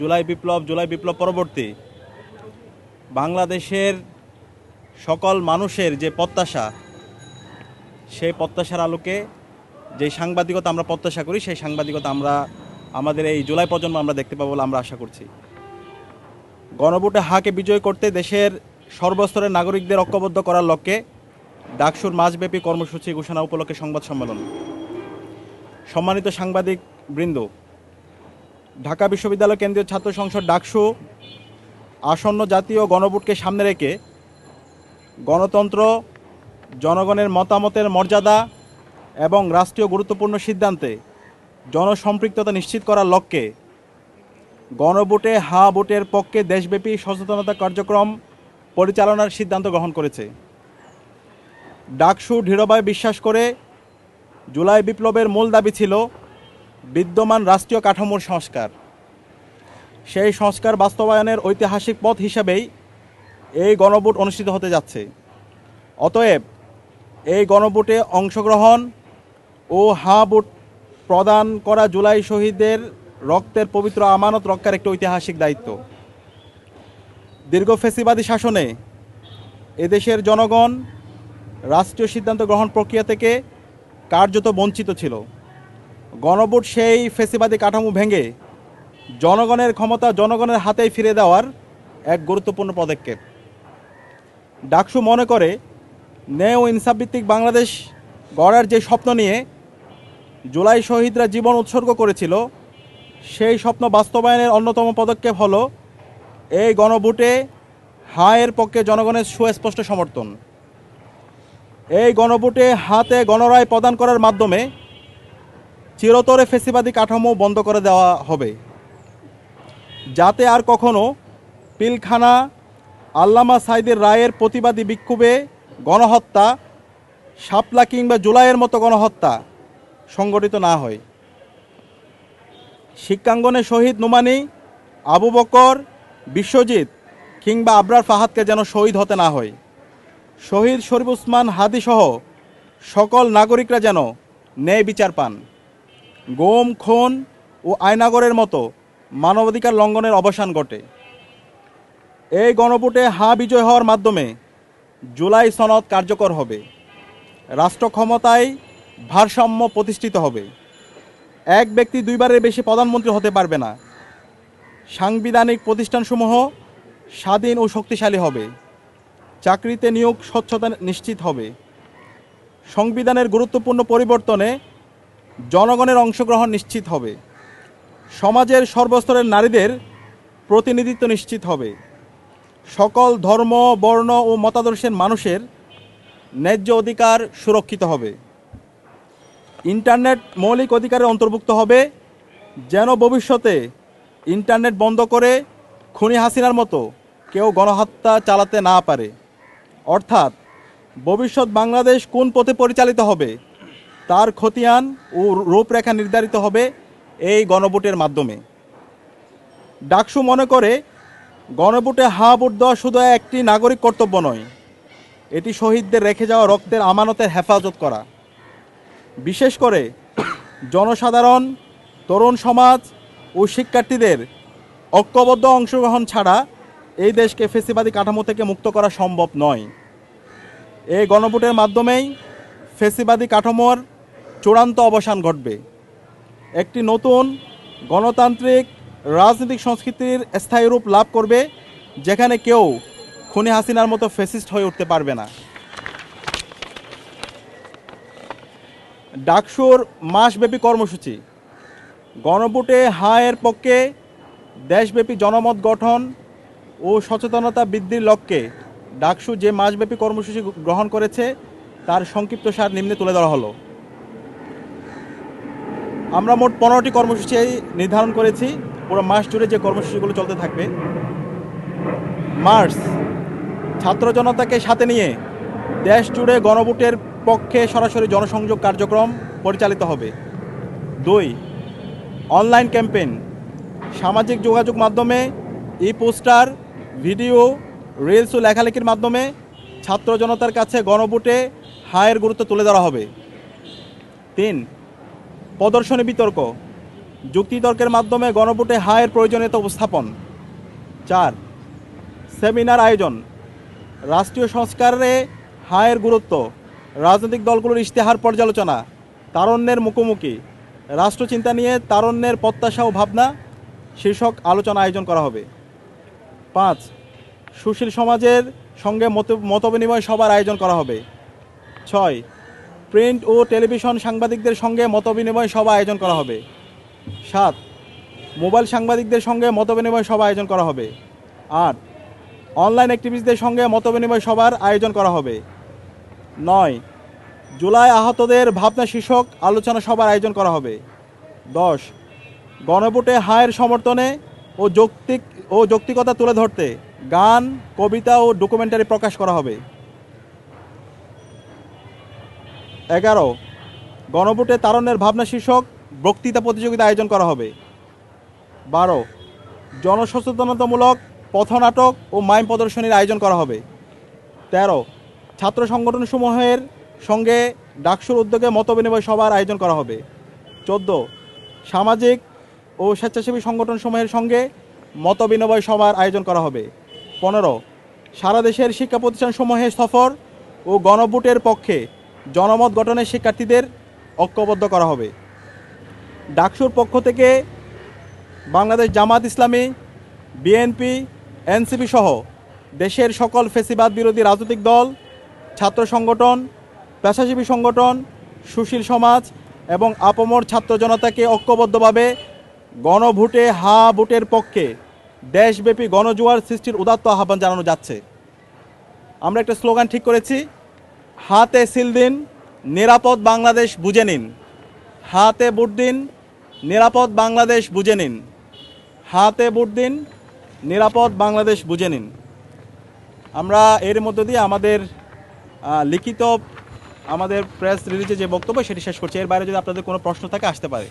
জুলাই বিপ্লব পরবর্তী বাংলাদেশের সকল মানুষের যে প্রত্যাশা, সেই প্রত্যাশার আলোকে যে সাংবাদিকতা আমরা প্রত্যাশা করি, সেই সাংবাদিকতা আমরা আমাদের এই জুলাই প্রজন্ম আমরা দেখতে পাবো বলে আমরা আশা করছি। গণভোটে হাকে বিজয় করতে দেশের সর্বস্তরের নাগরিকদের ঐক্যবদ্ধ করার লক্ষ্যে ডাকসুর মাসব্যাপী কর্মসূচি ঘোষণা উপলক্ষে সংবাদ সম্মেলন। সম্মানিত সাংবাদিক বৃন্দ, ঢাকা বিশ্ববিদ্যালয় কেন্দ্রীয় ছাত্র সংসদ ডাকসু আসন্ন জাতীয় গণভোটকে সামনে রেখে গণতন্ত্র, জনগণের মতামতের মর্যাদা এবং রাষ্ট্রীয় গুরুত্বপূর্ণ সিদ্ধান্তে জনসম্পৃক্ততা নিশ্চিত করার লক্ষ্যে গণভোটে হা ভোটের পক্ষে দেশব্যাপী সচেতনতা কার্যক্রম পরিচালনার সিদ্ধান্ত গ্রহণ করেছে। ডাকসু দৃঢ়ভাবে বিশ্বাস করে জুলাই বিপ্লবের মূল দাবি ছিল বিদ্যমান রাষ্ট্রীয় কাঠামোর সংস্কার। সেই সংস্কার বাস্তবায়নের ঐতিহাসিক পথ হিসাবেই এই গণভোট অনুষ্ঠিত হতে যাচ্ছে। অতএব এই গণভোটে অংশগ্রহণ ও হা ভোট প্রদান করা জুলাই শহীদদের রক্তের পবিত্র আমানত রক্ষার একটি ঐতিহাসিক দায়িত্ব। দীর্ঘ ফ্যাসিবাদী শাসনে এদেশের জনগণ রাষ্ট্রীয় সিদ্ধান্ত গ্রহণ প্রক্রিয়া থেকে কার্যত বঞ্চিত ছিল। গণভোট সেই ফ্যাসিবাদী কাঠামো ভেঙে জনগণের ক্ষমতা জনগণের হাতেই ফিরে দেওয়ার এক গুরুত্বপূর্ণ পদক্ষেপ। ডাকসু মনে করে ন্যায় ও ইনসাফভিত্তিক বাংলাদেশ গড়ার যে স্বপ্ন নিয়ে জুলাই শহীদরা জীবন উৎসর্গ করেছিল, সেই স্বপ্ন বাস্তবায়নের অন্যতম পদক্ষেপ হলো এই গণভোটে হায়ের পক্ষে জনগণের সুস্পষ্ট সমর্থন। এই গণভোটে হাতে গণরায় প্রদান করার মাধ্যমে চিরতরে ফ্যাসিবাদী কাঠামো বন্ধ করে দেওয়া হবে, যাতে আর কখনো পিলখানা, আল্লামা সাঈদের রায়ের প্রতিবাদী বিক্ষোভে গণহত্যা, শাপলা কিংবা জুলাইয়ের মতো গণহত্যা সংগঠিত না হয়। শিক্ষাঙ্গনে শহীদ নোমানী, আবু বকর, বিশ্বজিৎ কিংবা আবরার ফাহাদকে যেন শহীদ হতে না হয়। শহীদ শরীফ উসমান হাদিসহ সকল নাগরিকরা যেন ন্যায় বিচার পান। গুম, খুন ও আয়নাগরের মতো মানবাধিকার লঙ্ঘনের অবসান ঘটে। এই গণভোটে হা বিজয় হওয়ার মাধ্যমে জুলাই সনদ কার্যকর হবে, রাষ্ট্র ক্ষমতায় ভারসাম্য প্রতিষ্ঠিত হবে, এক ব্যক্তি দুইবারের বেশি প্রধানমন্ত্রী হতে পারবে না, সাংবিধানিক প্রতিষ্ঠানসমূহ স্বাধীন ও শক্তিশালী হবে, চাকরিতে নিয়োগ স্বচ্ছতা নিশ্চিত হবে, সংবিধানের গুরুত্বপূর্ণ পরিবর্তনে জনগণের অংশগ্রহণ নিশ্চিত হবে, সমাজের সর্বস্তরের নারীদের প্রতিনিধিত্ব নিশ্চিত হবে, সকল ধর্ম, বর্ণ ও মতাদর্শের মানুষের ন্যায্য অধিকার সুরক্ষিত হবে, ইন্টারনেট মৌলিক অধিকারের অন্তর্ভুক্ত হবে, যেন ভবিষ্যতে ইন্টারনেট বন্ধ করে খুনি হাসিনার মতো কেউ গণহত্যা চালাতে না পারে। অর্থাৎ ভবিষ্যৎ বাংলাদেশ কোন পথে পরিচালিত হবে তার খতিয়ান ও রূপরেখা নির্ধারিত হবে এই গণভোটের মাধ্যমে। ডাকসু মনে করে গণভোটে হা ভোট দেওয়া শুধু একটি নাগরিক কর্তব্য নয়, এটি শহীদদের রেখে যাওয়া রক্তের আমানতের হেফাজত করা। বিশেষ করে জনসাধারণ, তরুণ সমাজ ও শিক্ষার্থীদের ঐক্যবদ্ধ অংশগ্রহণ ছাড়া এই দেশকে ফ্যাসিবাদী কাঠামো থেকে মুক্ত করা সম্ভব নয়। এই গণভোটের মাধ্যমেই ফ্যাসিবাদী কাঠামোর চূড়ান্ত অবসান ঘটবে। একটি নতুন গণতান্ত্রিক রাজনৈতিক সংস্কৃতির স্থায়ী রূপ লাভ করবে, যেখানে কেউ খুনি হাসিনার মতো ফ্যাসিস্ট হয়ে উঠতে পারবে না। ডাকসুর মাসব্যাপী কর্মসূচি গণভোটে হায়ের পক্ষে দেশব্যাপী জনমত গঠন ও সচেতনতা বৃদ্ধির লক্ষ্যে ডাকসু যে মাসব্যাপী কর্মসূচি গ্রহণ করেছে তার সংক্ষিপ্ত সার নিম্নে তুলে ধরা হলো। আমরা মোট 15টি কর্মসূচি নির্ধারণ করেছি। পুরো মাস জুড়ে যে কর্মসূচিগুলো চলতে থাকবে। মার্চ, ছাত্র জনতাকে সাথে নিয়ে দেশ জুড়ে গণভোটের পক্ষে সরাসরি জনসংযোগ কার্যক্রম পরিচালিত হবে। 2, অনলাইন ক্যাম্পেইন, সামাজিক যোগাযোগ মাধ্যমে পোস্টার, ভিডিও, রিলস ও লেখালেখির মাধ্যমে ছাত্র জনতার কাছে গণভোটে হায়ের গুরুত্ব তুলে ধরা হবে। 3, প্রদর্শনী বিতর্ক, যুক্তিতর্কের মাধ্যমে গণভোটে হায়ের প্রয়োজনীয়তা উপস্থাপন। 4 সেমিনার আয়োজন, রাষ্ট্রীয় সংস্কারে হায়ের গুরুত্ব, রাজনৈতিক দলগুলোর ইশতেহার পর্যালোচনা, তারুণ্যের মুখোমুখি, রাষ্ট্রচিন্তা নিয়ে তারুণ্যের প্রত্যাশা ও ভাবনা শীর্ষক আলোচনা আয়োজন করা হবে। 5 সুশীল সমাজের সঙ্গে মতবিনিময় সভার আয়োজন করা হবে। 6 প্রিন্ট ও টেলিভিশন সাংবাদিকদের সঙ্গে মতবিনিময় সভা আয়োজন করা হবে। 7 মোবাইল সাংবাদিকদের সঙ্গে মতবিনিময় সভা আয়োজন করা হবে। 8 অনলাইন অ্যাক্টিভিস্টদের সঙ্গে মতবিনিময় সভার আয়োজন করা হবে। 9 জুলাই আহতদের ভাবনা শীর্ষক আলোচনা সভার আয়োজন করা হবে। 10 গণভোটে হায়ের সমর্থনে ও যৌক্তিকতা তুলে ধরতে গান, কবিতা ও ডকুমেন্টারি প্রকাশ করা হবে। 11 গণভোটে তারুণ্যের ভাবনা শীর্ষক বক্তৃতা প্রতিযোগিতা আয়োজন করা হবে। 12 জনসচেতনতামূলক পথনাটক ও মাইম প্রদর্শনীর আয়োজন করা হবে। 13 ছাত্র সংগঠনসমূহের সঙ্গে ডাকসুর উদ্যোগে মতবিনিময় সভার আয়োজন করা হবে। 14 সামাজিক ও স্বেচ্ছাসেবী সংগঠনসমূহের সঙ্গে মতবিনিময় সভার আয়োজন করা হবে। 15 সারা দেশের শিক্ষা প্রতিষ্ঠানসমূহে সফর ও গণভোটের পক্ষে জনমত গঠনে শিক্ষার্থীদের ঐক্যবদ্ধ করা হবে। ডাকসুর পক্ষ থেকে বাংলাদেশ জামাত ইসলামী, বিএনপি, এনসিপি সহ দেশের সকল ফ্যাসিবাদ বিরোধী রাজনৈতিক দল, ছাত্র সংগঠন, পেশাজীবী সংগঠন, সুশীল সমাজ এবং আপামর ছাত্র জনতাকে ঐক্যবদ্ধভাবে গণভোটে ভোটের পক্ষে দেশব্যাপী গণজোয়ার সৃষ্টির উদাত্ত আহ্বান জানানো যাচ্ছে। আমরা একটা স্লোগান ঠিক করেছি, হাতে সিল দিন, নিরাপদ বাংলাদেশ বুঝে নিন। হাতে ভোট দিন, নিরাপদ বাংলাদেশ বুঝে নিন। হাতে ভোট দিন, নিরাপদ বাংলাদেশ বুঝে নিন। আমরা এর মধ্য দিয়ে আমাদের লিখিত আমাদের প্রেস রিলিজে যে বক্তব্য সেটি শেষ করছি। এর বাইরে যদি আপনাদের কোনো প্রশ্ন থাকে আসতে পারে।